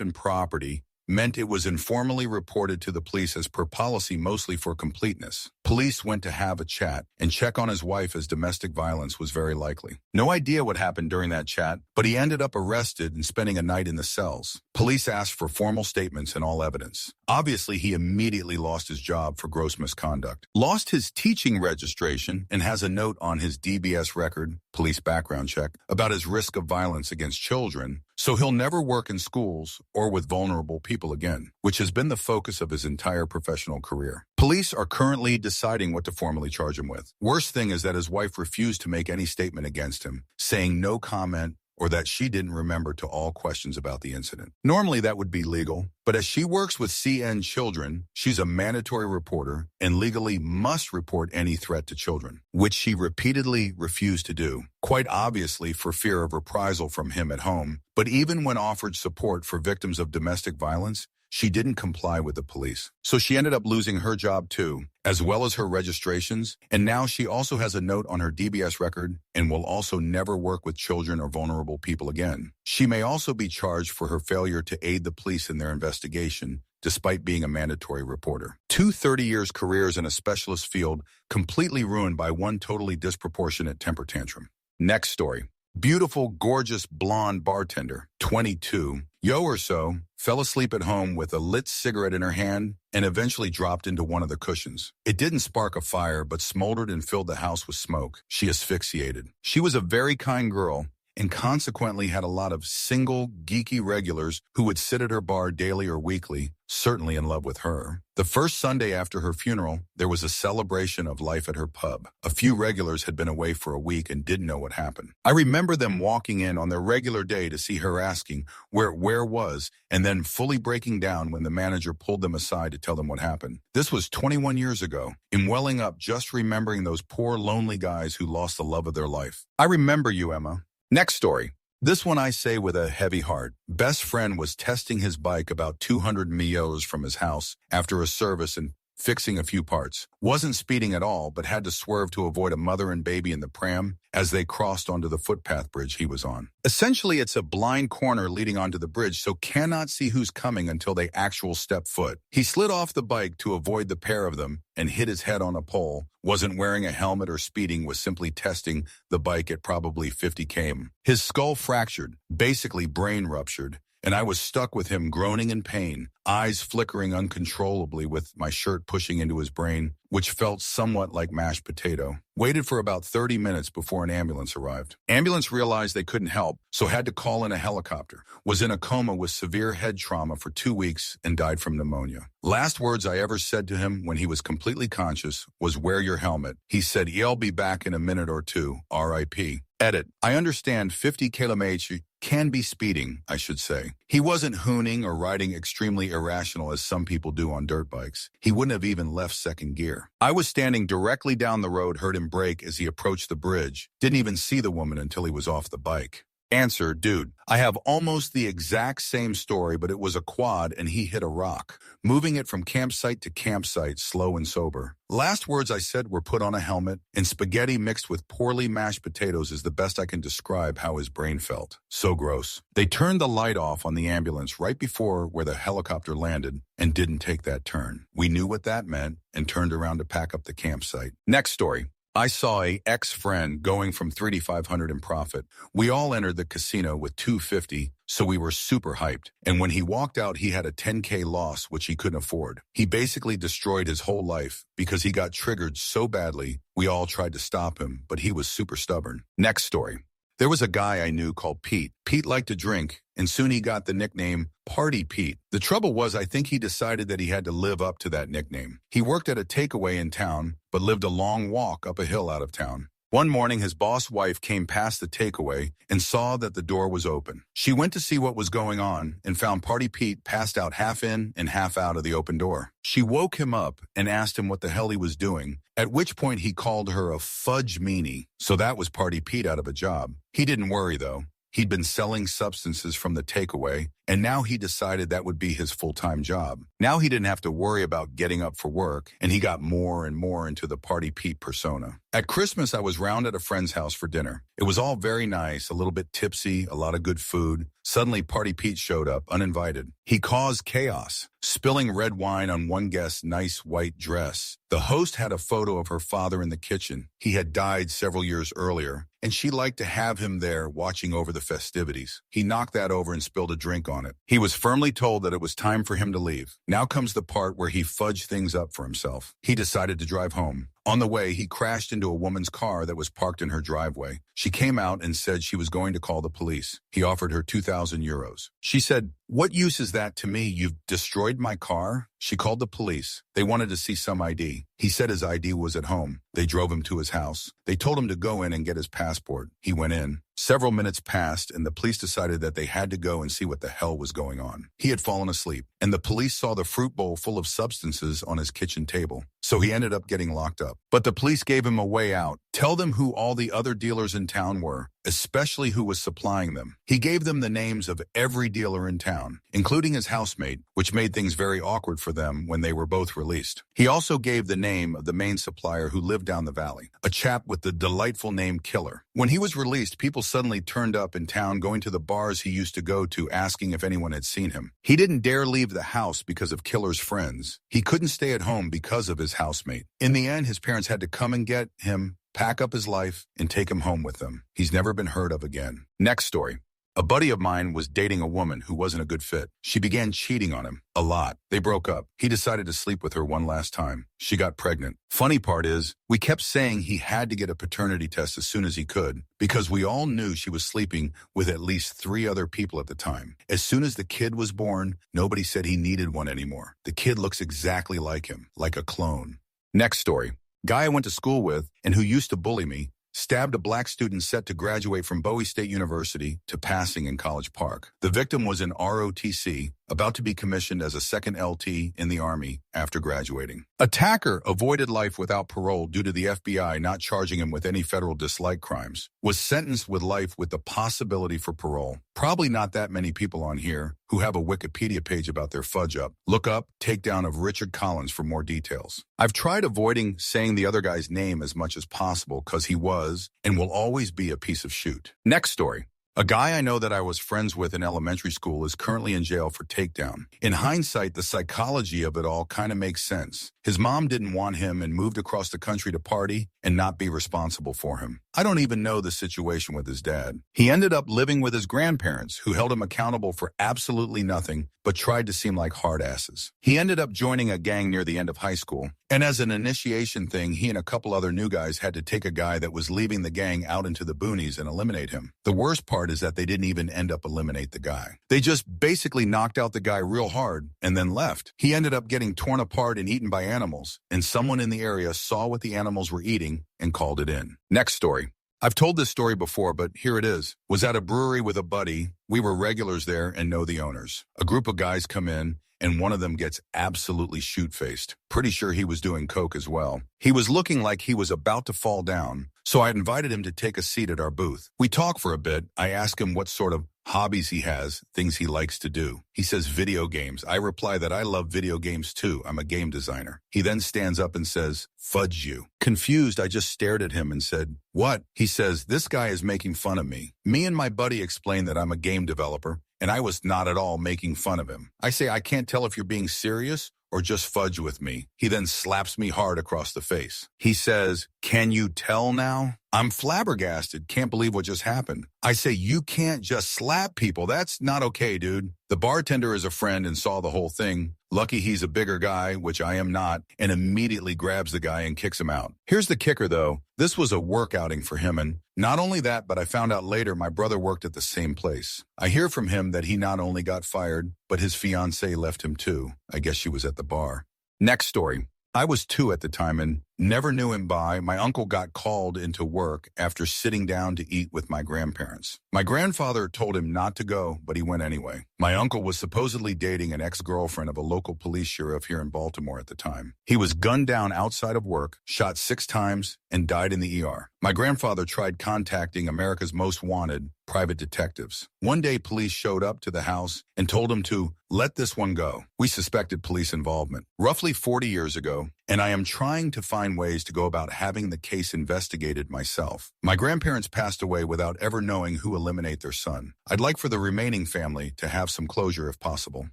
and property meant it was informally reported to the police as per policy, mostly for completeness. Police went to have a chat and check on his wife, as domestic violence was very likely. No idea what happened during that chat, but he ended up arrested and spending a night in the cells. Police asked for formal statements and all evidence. Obviously, he immediately lost his job for gross misconduct, lost his teaching registration, and has a note on his DBS record, police background check, about his risk of violence against children, so he'll never work in schools or with vulnerable people again, which has been the focus of his entire professional career. Police are currently deciding what to formally charge him with. Worst thing is that his wife refused to make any statement against him, saying no comment or that she didn't remember to all questions about the incident. Normally that would be legal, but as she works with CN children, she's a mandatory reporter and legally must report any threat to children, which she repeatedly refused to do, quite obviously for fear of reprisal from him at home. But even when offered support for victims of domestic violence, she didn't comply with the police. So she ended up losing her job too, as well as her registrations, and now she also has a note on her DBS record and will also never work with children or vulnerable people again. She may also be charged for her failure to aid the police in their investigation, despite being a mandatory reporter. 2 30-year careers in a specialist field completely ruined by one totally disproportionate temper tantrum. Next story. Beautiful, gorgeous, blonde bartender, 22, or so, fell asleep at home with a lit cigarette in her hand and eventually dropped into one of the cushions. It didn't spark a fire, but smoldered and filled the house with smoke. She asphyxiated. She was a very kind girl and consequently had a lot of single, geeky regulars who would sit at her bar daily or weekly, certainly in love with her. The first Sunday after her funeral, there was a celebration of life at her pub. A few regulars had been away for a week and didn't know what happened. I remember them walking in on their regular day to see her, asking where was, and then fully breaking down when the manager pulled them aside to tell them what happened. This was 21 years ago, and welling up just remembering those poor lonely guys who lost the love of their life. I remember you, Emma. Next story. This one I say with a heavy heart. Best friend was testing his bike about 200 miles from his house after a service and fixing a few parts. Wasn't speeding at all, but had to swerve to avoid a mother and baby in the pram as they crossed onto the footpath bridge he was on. Essentially, it's a blind corner leading onto the bridge, so cannot see who's coming until they actual step foot. He slid off the bike to avoid the pair of them and hit his head on a pole. Wasn't wearing a helmet or speeding, was simply testing the bike at probably 50 km. His skull fractured, basically brain ruptured, and I was stuck with him groaning in pain, eyes flickering uncontrollably with my shirt pushing into his brain, which felt somewhat like mashed potato. Waited for about 30 minutes before an ambulance arrived. Ambulance realized they couldn't help, so had to call in a helicopter. Was in a coma with severe head trauma for 2 weeks and died from pneumonia. Last words I ever said to him when he was completely conscious was, "Wear your helmet." He said, "I'll be back in a minute or two, R.I.P. Edit. I understand 50 km can be speeding, I should say. He wasn't hooning or riding extremely irrational as some people do on dirt bikes. He wouldn't have even left second gear. I was standing directly down the road, heard him brake as he approached the bridge. Didn't even see the woman until he was off the bike. Answer, dude, I have almost the exact same story, but it was a quad and he hit a rock, moving it from campsite to campsite, slow and sober. Last words I said were, "Put on a helmet," and spaghetti mixed with poorly mashed potatoes is the best I can describe how his brain felt. So gross. They turned the light off on the ambulance right before where the helicopter landed and didn't take that turn. We knew what that meant and turned around to pack up the campsite. Next story. I saw a ex-friend going from 3,500 in profit. We all entered the casino with 250, so we were super hyped. And when he walked out, he had a 10K loss, which he couldn't afford. He basically destroyed his whole life because he got triggered so badly. We all tried to stop him, but he was super stubborn. Next story. There was a guy I knew called Pete. Pete liked to drink, and soon he got the nickname Party Pete. The trouble was, I think he decided that he had to live up to that nickname. He worked at a takeaway in town, but lived a long walk up a hill out of town. One morning, his boss wife came past the takeaway and saw that the door was open. She went to see what was going on and found Party Pete passed out half in and half out of the open door. She woke him up and asked him what the hell he was doing, at which point he called her a fudge meanie. So that was Party Pete out of a job. He didn't worry, though. He'd been selling substances from the takeaway, and now he decided that would be his full-time job. Now he didn't have to worry about getting up for work, and he got more and more into the Party Pete persona. At Christmas, I was round at a friend's house for dinner. It was all very nice, a little bit tipsy, a lot of good food. Suddenly, Party Pete showed up, uninvited. He caused chaos, spilling red wine on one guest's nice white dress. The host had a photo of her father in the kitchen. He had died several years earlier, and she liked to have him there watching over the festivities. He knocked that over and spilled a drink on it. He was firmly told that it was time for him to leave. Now comes the part where he fudged things up for himself. He decided to drive home. On the way, he crashed into a woman's car that was parked in her driveway. She came out and said she was going to call the police. He offered her 2,000 euros. She said, "What use is that to me? You've destroyed my car?" She called the police. They wanted to see some ID. He said his ID was at home. They drove him to his house. They told him to go in and get his passport. He went in. Several minutes passed, and the police decided that they had to go and see what the hell was going on. He had fallen asleep, and the police saw the fruit bowl full of substances on his kitchen table. So he ended up getting locked up. But the police gave him a way out. Tell them who all the other dealers in town were, especially who was supplying them. He gave them the names of every dealer in town, including his housemate, which made things very awkward for them when they were both released. He also gave the name of the main supplier who lived down the valley, a chap with the delightful name Killer. When he was released, people suddenly turned up in town going to the bars he used to go to asking if anyone had seen him. He didn't dare leave the house because of Killer's friends. He couldn't stay at home because of his housemate. In the end, his parents had to come and get him, pack up his life, and take him home with them. He's never been heard of again. Next story. A buddy of mine was dating a woman who wasn't a good fit. She began cheating on him a lot. They broke up. He decided to sleep with her one last time. She got pregnant. Funny part is, we kept saying he had to get a paternity test as soon as he could because we all knew she was sleeping with at least 3 other people at the time. As soon as the kid was born, nobody said he needed one anymore. The kid looks exactly like him, like a clone. Next story. Guy I went to school with and who used to bully me stabbed a black student set to graduate from Bowie State University to passing in College Park. The victim was an ROTC, about to be commissioned as a second LT in the Army after graduating. Attacker avoided life without parole due to the FBI not charging him with any federal dislike crimes. Was sentenced with life with the possibility for parole. Probably not that many people on here who have a Wikipedia page about their fudge up. Look up Takedown of Richard Collins for more details. I've tried avoiding saying the other guy's name as much as possible because he was and will always be a piece of shoot. Next story. A guy I know that I was friends with in elementary school is currently in jail for takedown. In hindsight, the psychology of it all kind of makes sense. His mom didn't want him and moved across the country to party and not be responsible for him. I don't even know the situation with his dad. He ended up living with his grandparents, who held him accountable for absolutely nothing, but tried to seem like hard asses. He ended up joining a gang near the end of high school, and as an initiation thing, he and a couple other new guys had to take a guy that was leaving the gang out into the boonies and eliminate him. The worst part is that they didn't even end up eliminate the guy. They just basically knocked out the guy real hard and then left. He ended up getting torn apart and eaten by animals, and someone in the area saw what the animals were eating and called it in. Next story. I've told this story before, but here it is. Was at a brewery with a buddy. We were regulars there and know the owners. A group of guys come in, and one of them gets absolutely shoot-faced. Pretty sure he was doing coke as well. He was looking like he was about to fall down, so I invited him to take a seat at our booth. We talk for a bit. I ask him what sort of hobbies he has, things he likes to do. He says video games. I reply that I love video games too. I'm a game designer. He then stands up and says, "Fudge you." Confused, I just stared at him and said, "What?" He says, "This guy is making fun of me." Me and my buddy explained that I'm a game developer, and I was not at all making fun of him. I say, "I can't tell if you're being serious or just fudge with me." He then slaps me hard across the face. He says, "Can you tell now?" I'm flabbergasted, can't believe what just happened. I say, "You can't just slap people. That's not okay, dude." The bartender is a friend and saw the whole thing. Lucky he's a bigger guy, which I am not, and immediately grabs the guy and kicks him out. Here's the kicker, though. This was a work outing for him, and not only that, but I found out later my brother worked at the same place. I hear from him that he not only got fired, but his fiancée left him too. I guess she was at the bar. Next story. I was 2 at the time and Never knew him by. My uncle got called into work after sitting down to eat with my grandparents. My grandfather told him not to go, but he went anyway. My uncle was supposedly dating an ex-girlfriend of a local police sheriff here in Baltimore at the time. He was gunned down outside of work, shot 6 times, and died in the ER. My grandfather tried contacting America's Most Wanted private detectives. One day, police showed up to the house and told him to let this one go. We suspected police involvement. Roughly 40 years ago, and I am trying to find ways to go about having the case investigated myself. My grandparents passed away without ever knowing who eliminated their son. I'd like for the remaining family to have some closure if possible.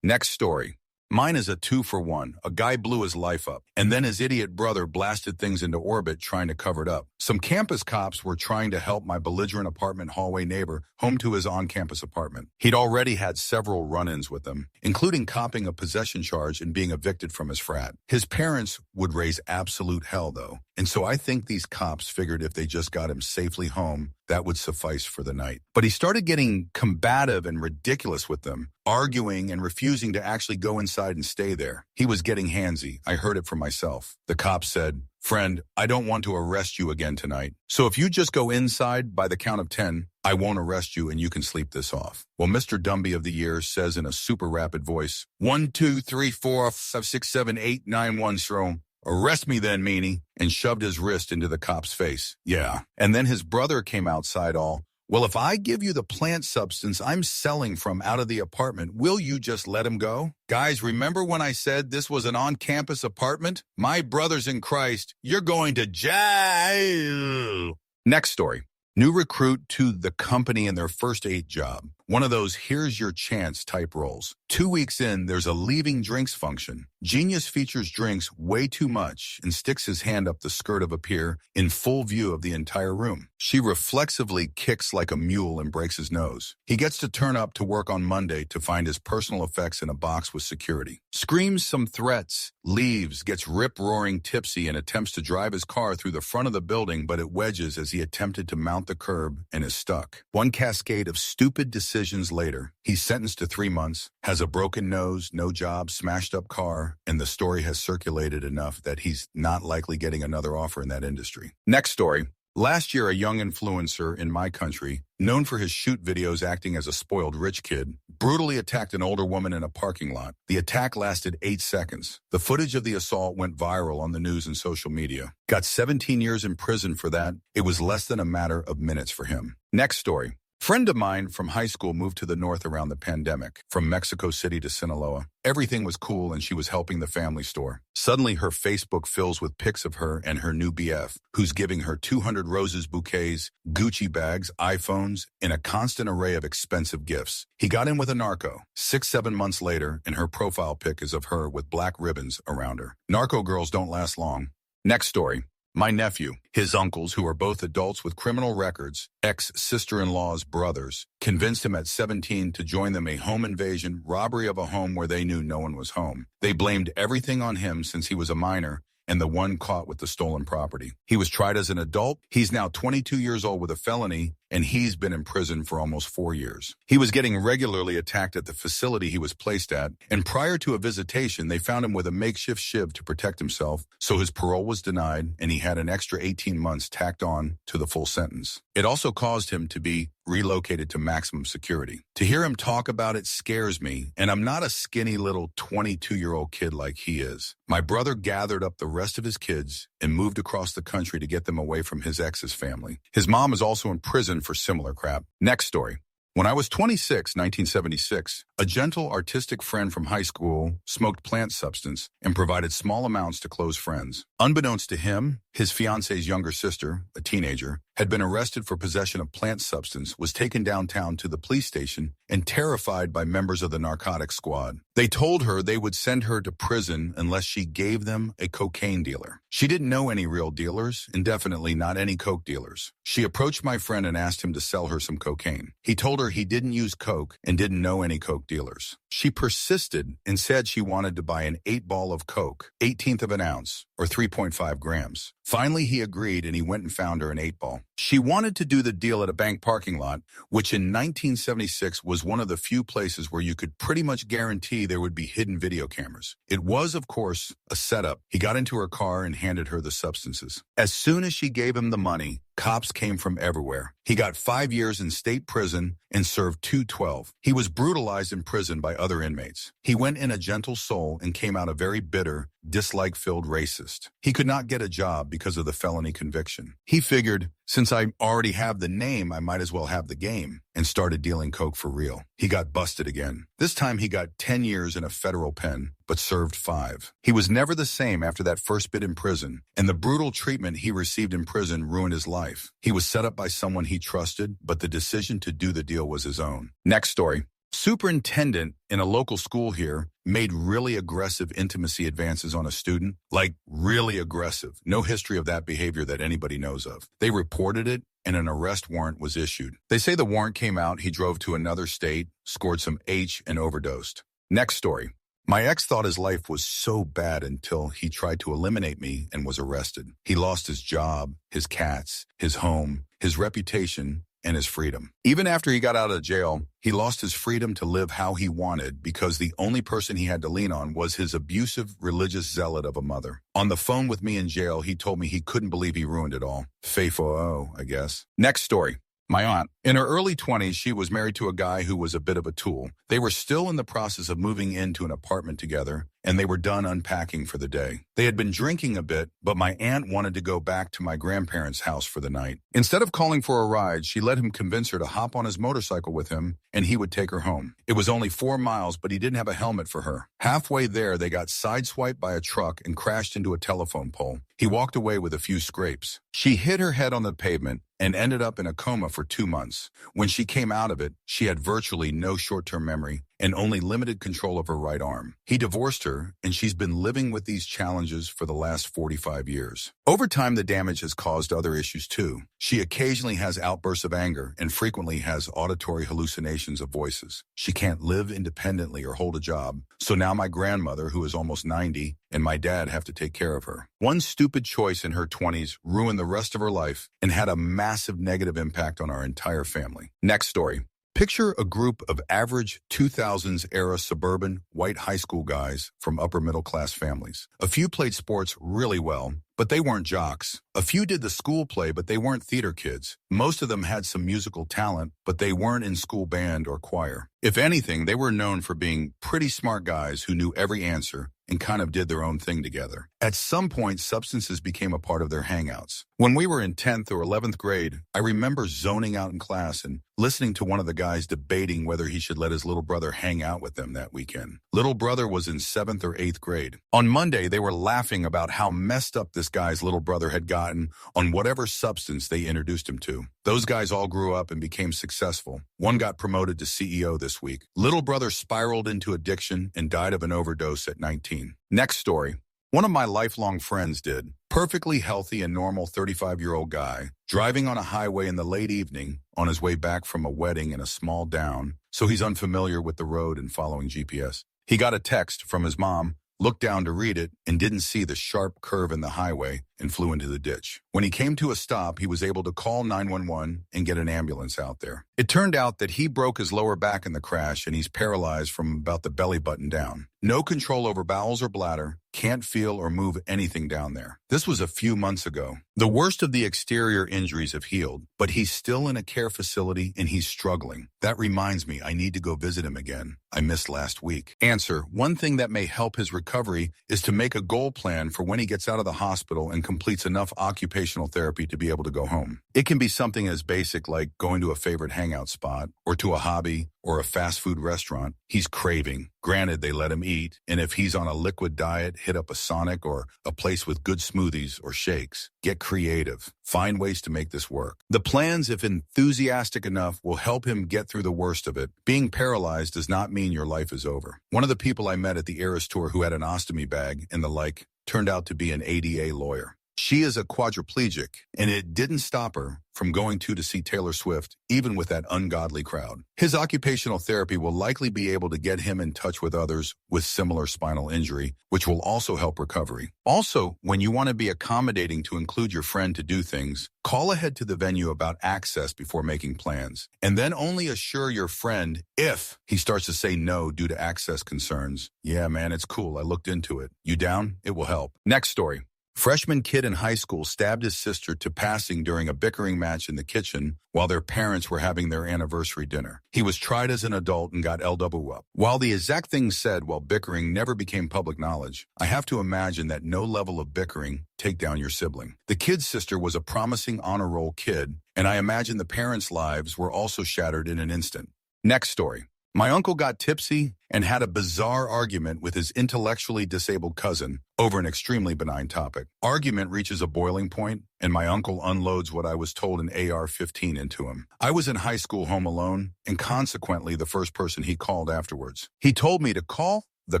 Next story. Mine is a 2-for-1. A guy blew his life up, and then his idiot brother blasted things into orbit trying to cover it up. Some campus cops were trying to help my belligerent apartment hallway neighbor home to his on-campus apartment. He'd already had several run-ins with them, including copping a possession charge and being evicted from his frat. His parents would raise absolute hell, though, and so I think these cops figured if they just got him safely home, that would suffice for the night. But he started getting combative and ridiculous with them, arguing and refusing to actually go inside and stay there. He was getting handsy. I heard it for myself. The cop said, "Friend, I don't want to arrest you again tonight. So if you just go inside by the count of 10, I won't arrest you and you can sleep this off." Well, Mr. Dumby of the Year says in a super rapid voice, 1, 2, 3, 4, 5, 6, 7, 8, 9, 1, Strom. "Arrest me then, meanie," and shoved his wrist into the cop's face. Yeah. And then his brother came outside all, "Well, if I give you the plant substance I'm selling from out of the apartment, will you just let him go?" Guys, remember when I said this was an on-campus apartment? My brothers in Christ, you're going to jail. Next story. New recruit to the company in their first 8 job. One of those here's your chance type roles. 2 weeks in, there's a leaving drinks function. Genius features drinks way too much and sticks his hand up the skirt of a peer in full view of the entire room. She reflexively kicks like a mule and breaks his nose. He gets to turn up to work on Monday to find his personal effects in a box with security. Screams some threats, leaves, gets rip-roaring tipsy and attempts to drive his car through the front of the building, but it wedges as he attempted to mount the curb and is stuck. One cascade of stupid decisions later, he's sentenced to 3 months, has a broken nose, no job, smashed up car, and the story has circulated enough that he's not likely getting another offer in that industry. Next story. Last year, a young influencer in my country, known for his shoot videos acting as a spoiled rich kid, brutally attacked an older woman in a parking lot. The attack lasted 8 seconds. The footage of the assault went viral on the news and social media. Got 17 years in prison for that. It was less than a matter of minutes for him. Next story. Friend of mine from high school moved to the north around the pandemic, from Mexico City to Sinaloa. Everything was cool and she was helping the family store. Suddenly her Facebook fills with pics of her and her new BF, who's giving her 200 roses bouquets, Gucci bags, iPhones, and a constant array of expensive gifts. He got in with a narco. 6-7 months later, and her profile pic is of her with black ribbons around her. Narco girls don't last long. Next story. My nephew, his uncles, who are both adults with criminal records, ex-sister-in-law's brothers, convinced him at 17 to join them a home invasion, robbery of a home where they knew no one was home. They blamed everything on him since he was a minor and the one caught with the stolen property. He was tried as an adult. He's now 22 years old with a felony, and he's been in prison for almost 4 years. He was getting regularly attacked at the facility he was placed at, and prior to a visitation, they found him with a makeshift shiv to protect himself, so his parole was denied, and he had an extra 18 months tacked on to the full sentence. It also caused him to be relocated to maximum security. To hear him talk about it scares me, and I'm not a skinny little 22-year-old kid like he is. My brother gathered up the rest of his kids and moved across the country to get them away from his ex's family. His mom is also in prison for similar crap. Next story. When I was 26, 1976, a gentle, artistic friend from high school smoked plant substance and provided small amounts to close friends. Unbeknownst to him, his fiance's younger sister, a teenager, had been arrested for possession of plant substance, was taken downtown to the police station, and terrified by members of the narcotics squad. They told her they would send her to prison unless she gave them a cocaine dealer. She didn't know any real dealers, and definitely not any coke dealers. She approached my friend and asked him to sell her some cocaine. He told her he didn't use coke and didn't know any coke dealers. She persisted and said she wanted to buy an 8-ball of Coke, 1/18 of an ounce, or 3.5 grams. Finally, he agreed and he went and found her an 8-ball. She wanted to do the deal at a bank parking lot, which in 1976 was one of the few places where you could pretty much guarantee there would be hidden video cameras. It was, of course, a setup. He got into her car and handed her the substances. As soon as she gave him the money, cops came from everywhere. He got 5 years in state prison and served 212. He was brutalized in prison by other inmates. He went in a gentle soul and came out a very bitter, dislike-filled racist. He could not get a job because of the felony conviction. He figured, since I already have the name, I might as well have the game, and started dealing coke for real. He got busted again. This time he got 10 years in a federal pen, but served 5. He was never the same after that first bit in prison, and the brutal treatment he received in prison ruined his life. He was set up by someone he trusted, but the decision to do the deal was his own. Next story. Superintendent in a local school here made really aggressive intimacy advances on a student, like really aggressive. No history of that behavior that anybody knows of. They reported it, and an arrest warrant was issued. They say the warrant came out, he drove to another state, scored some H, and overdosed. Next story. My ex thought his life was so bad until he tried to eliminate me and was arrested. He lost his job, his cats, his home, his reputation, and his freedom. Even after he got out of jail, he lost his freedom to live how he wanted because the only person he had to lean on was his abusive religious zealot of a mother. On the phone with me in jail, he told me he couldn't believe he ruined it all. Faithful, I guess. Next story. My aunt. In her early 20s, she was married to a guy who was a bit of a tool. They were still in the process of moving into an apartment together, and they were done unpacking for the day. They had been drinking a bit, but my aunt wanted to go back to my grandparents' house for the night. Instead of calling for a ride, she let him convince her to hop on his motorcycle with him, and he would take her home. It was only 4 miles, but he didn't have a helmet for her. Halfway there, they got sideswiped by a truck and crashed into a telephone pole. He walked away with a few scrapes. She hit her head on the pavement and ended up in a coma for 2 months. When she came out of it, she had virtually no short-term memory and only limited control of her right arm. He divorced her, and she's been living with these challenges for the last 45 years. Over time, the damage has caused other issues too. She occasionally has outbursts of anger and frequently has auditory hallucinations of voices. She can't live independently or hold a job, so now my grandmother, who is almost 90, and my dad have to take care of her. One stupid choice in her 20s ruined the rest of her life and had a massive negative impact on our entire family. Next story. Picture a group of average 2000s-era suburban white high school guys from upper-middle-class families. A few played sports really well, but they weren't jocks. A few did the school play, but they weren't theater kids. Most of them had some musical talent, but they weren't in school band or choir. If anything, they were known for being pretty smart guys who knew every answer and kind of did their own thing together. At some point, substances became a part of their hangouts. When we were in 10th or 11th grade, I remember zoning out in class and listening to one of the guys debating whether he should let his little brother hang out with them that weekend. Little brother was in 7th or 8th grade. On Monday, they were laughing about how messed up this guy's little brother had gotten on whatever substance they introduced him to. Those guys all grew up and became successful. One got promoted to CEO this week. Little brother spiraled into addiction and died of an overdose at 19. Next story. One of my lifelong friends did. Perfectly healthy and normal 35-year-old guy, driving on a highway in the late evening on his way back from a wedding in a small town, so he's unfamiliar with the road and following GPS. He got a text from his mom, looked down to read it, and didn't see the sharp curve in the highway and flew into the ditch. When he came to a stop, he was able to call 911 and get an ambulance out there. It turned out that he broke his lower back in the crash and he's paralyzed from about the belly button down. No control over bowels or bladder, can't feel or move anything down there. This was a few months ago. The worst of the exterior injuries have healed, but he's still in a care facility and he's struggling. That reminds me, I need to go visit him again. I missed last week. Answer: one thing that may help his recovery is to make a goal plan for when he gets out of the hospital and completes enough occupational therapy to be able to go home. It can be something as basic like going to a favorite hangout spot or to a hobby or a fast food restaurant he's craving. Granted, they let him eat, and if he's on a liquid diet, hit up a Sonic or a place with good smoothies or shakes. Get creative. Find ways to make this work. The plans, if enthusiastic enough, will help him get through the worst of it. Being paralyzed does not mean your life is over. One of the people I met at the Eras Tour who had an ostomy bag and the like turned out to be an ADA lawyer. She is a quadriplegic, and it didn't stop her from going to see Taylor Swift, even with that ungodly crowd. His occupational therapy will likely be able to get him in touch with others with similar spinal injury, which will also help recovery. Also, when you want to be accommodating to include your friend to do things, call ahead to the venue about access before making plans, and then only assure your friend if he starts to say no due to access concerns. Yeah, man, it's cool. I looked into it. You down? It will help. Next story. Freshman kid in high school stabbed his sister to passing during a bickering match in the kitchen while their parents were having their anniversary dinner. He was tried as an adult and got LW up. While the exact things said while bickering never became public knowledge, I have to imagine that no level of bickering take down your sibling. The kid's sister was a promising honor roll kid, and I imagine the parents' lives were also shattered in an instant. Next story. My uncle got tipsy and had a bizarre argument with his intellectually disabled cousin over an extremely benign topic. Argument reaches a boiling point, and my uncle unloads what I was told an AR-15 into him. I was in high school home alone, and consequently the first person he called afterwards. He told me to call the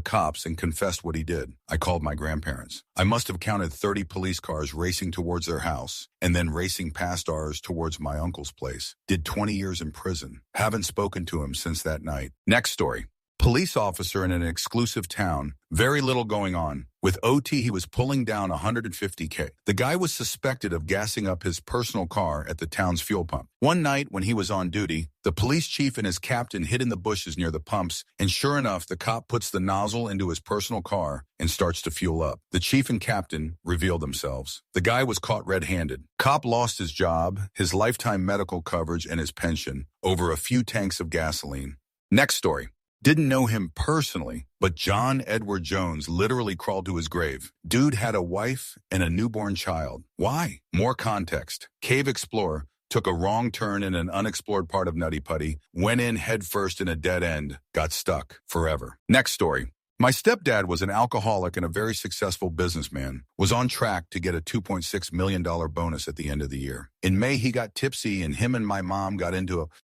cops and confessed what he did. I called my grandparents. I must have counted 30 police cars racing towards their house and then racing past ours towards my uncle's place. Did 20 years in prison. Haven't spoken to him since that night. Next story. Police officer in an exclusive town. Very little going on. With OT, he was pulling down $150K. The guy was suspected of gassing up his personal car at the town's fuel pump. One night when he was on duty, the police chief and his captain hid in the bushes near the pumps, and sure enough, the cop puts the nozzle into his personal car and starts to fuel up. The chief and captain revealed themselves. The guy was caught red-handed. Cop lost his job, his lifetime medical coverage, and his pension over a few tanks of gasoline. Next story. Didn't know him personally, but John Edward Jones literally crawled to his grave. Dude had a wife and a newborn child. Why? More context. Cave explorer took a wrong turn in an unexplored part of Nutty Putty, went in headfirst in a dead end, got stuck forever. Next story. My stepdad was an alcoholic and a very successful businessman, was on track to get a $2.6 million bonus at the end of the year. In May, he got tipsy and him and my mom got into a